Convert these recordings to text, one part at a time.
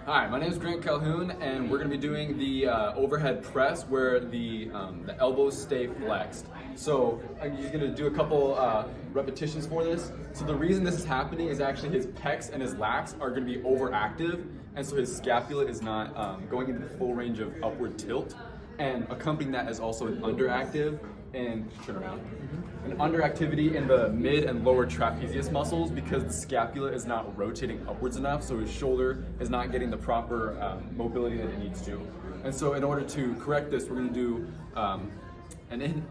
Hi, my name is Grant Calhoun, and we're going to be doing the overhead press where the elbows stay flexed. So I'm just going to do a couple repetitions for this. So the reason this is happening is actually his pecs and his lats are going to be overactive, and so his scapula is not going into the full range of upward tilt. And accompanying that is also an underactive and turn around. An underactivity in the mid and lower trapezius muscles because the scapula is not rotating upwards enough, so his shoulder is not getting the proper mobility that it needs to. And so in order to correct this, we're going to do an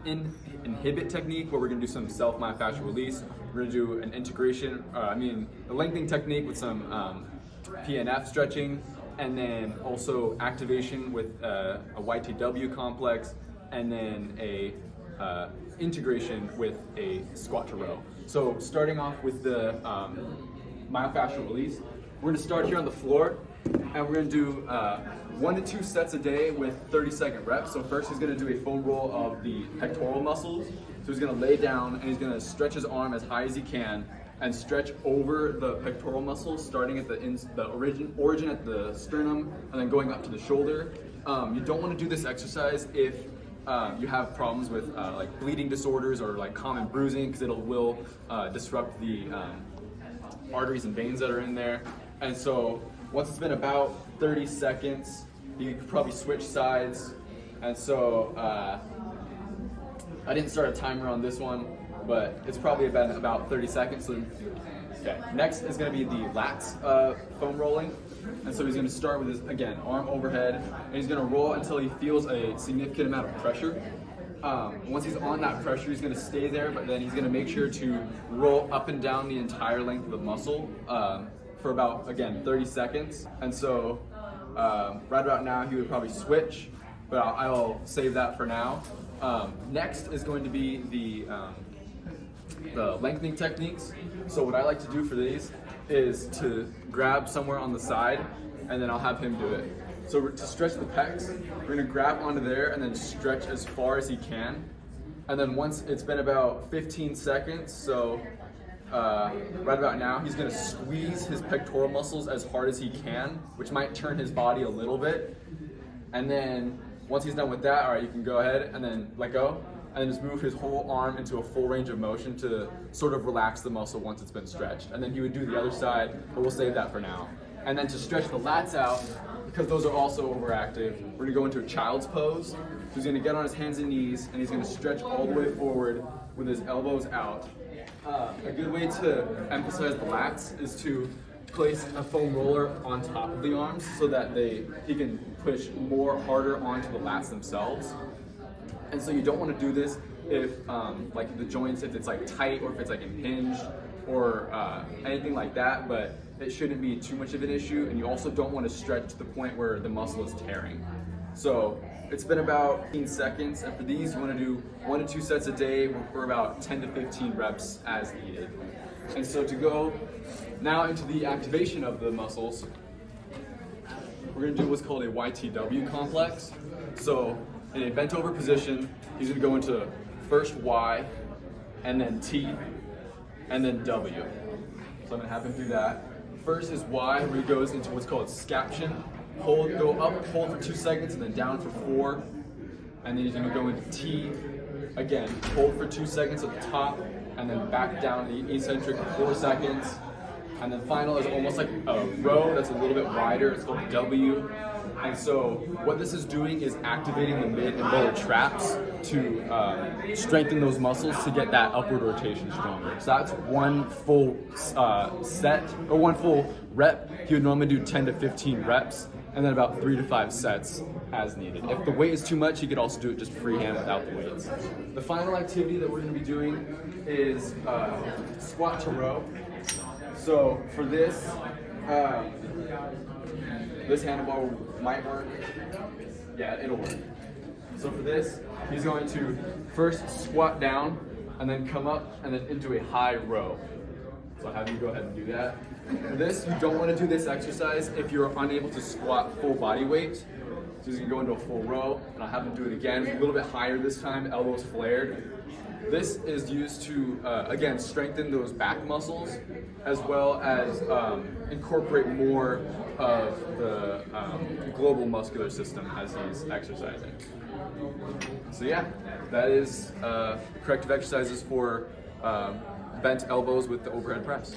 inhibit technique where we're going to do some self-myofascial release. We're going to do an integration, a lengthening technique with some PNF stretching, and then also activation with a YTW complex, and then a integration with a squat to row. So starting off with the myofascial release, we're gonna start here on the floor, and we're gonna do 1 to 2 sets a day with 30-second reps. So first he's gonna do a foam roll of the pectoral muscles. So he's gonna lay down and he's gonna stretch his arm as high as he can and stretch over the pectoral muscles, starting at the origin at the sternum and then going up to the shoulder. You don't want to do this exercise if you have problems with like bleeding disorders or like common bruising, because it will disrupt the arteries and veins that are in there. And so once it's been about 30 seconds, you could probably switch sides. And so I didn't start a timer on this one, but it's probably been about 30 seconds. So, okay. Next is going to be the lats foam rolling. And so he's going to start with his, again, arm overhead, and he's going to roll until he feels a significant amount of pressure. Once he's on that pressure, he's going to stay there, but then he's going to make sure to roll up and down the entire length of the muscle for about, again, 30 seconds. And so right about now, he would probably switch, but I'll save that for now. Next is going to be the lengthening techniques. So what I like to do for these is to grab somewhere on the side, and then I'll have him do it. So to stretch the pecs, we're gonna grab onto there and then stretch as far as he can. And then once it's been about 15 seconds, so right about now, he's gonna squeeze his pectoral muscles as hard as he can, which might turn his body a little bit. And then once he's done with that, all right, you can go ahead and then let go, and then just move his whole arm into a full range of motion to sort of relax the muscle once it's been stretched. And then he would do the other side, but we'll save that for now. And then to stretch the lats out, because those are also overactive, we're gonna go into a child's pose. So he's gonna get on his hands and knees, and he's gonna stretch all the way forward with his elbows out. A good way to emphasize the lats is to place a foam roller on top of the arms so that he can push more harder onto the lats themselves. And so you don't want to do this if like the joints, if it's like tight or if it's like impinged or anything like that, but it shouldn't be too much of an issue. And you also don't want to stretch to the point where the muscle is tearing. So it's been about 15 seconds, and for these you want to do 1 to 2 sets a day for about 10 to 15 reps as needed. And so to go now into the activation of the muscles, we're going to do what's called a YTW complex. So in a bent over position, he's going to go into first Y, and then T, and then W. So I'm going to have him do that. First is Y, where he goes into what's called scaption. Go up, hold for 2 seconds, and then down for 4. And then he's going to go into T. Again, hold for 2 seconds at the top, and then back down the eccentric for 4 seconds. And then final is almost like a row that's a little bit wider. It's called W. And so what this is doing is activating the mid and lower traps to strengthen those muscles to get that upward rotation stronger. So that's one full set, or one full rep. He would normally do 10 to 15 reps, and then about 3 to 5 sets as needed. If the weight is too much, he could also do it just freehand without the weights. The final activity that we're going to be doing is squat to row. So for this, this handlebar might work. Yeah, it'll work. So for this, he's going to first squat down and then come up and then into a high row. So I'll have you go ahead and do that. For this, you don't want to do this exercise if you're unable to squat full body weight. So he's going to go into a full row, and I'll have him do it again, a little bit higher this time, elbows flared. This is used to, again, strengthen those back muscles, as well as incorporate more of the global muscular system as he's exercising. So yeah, that is corrective exercises for bent elbows with the overhead press.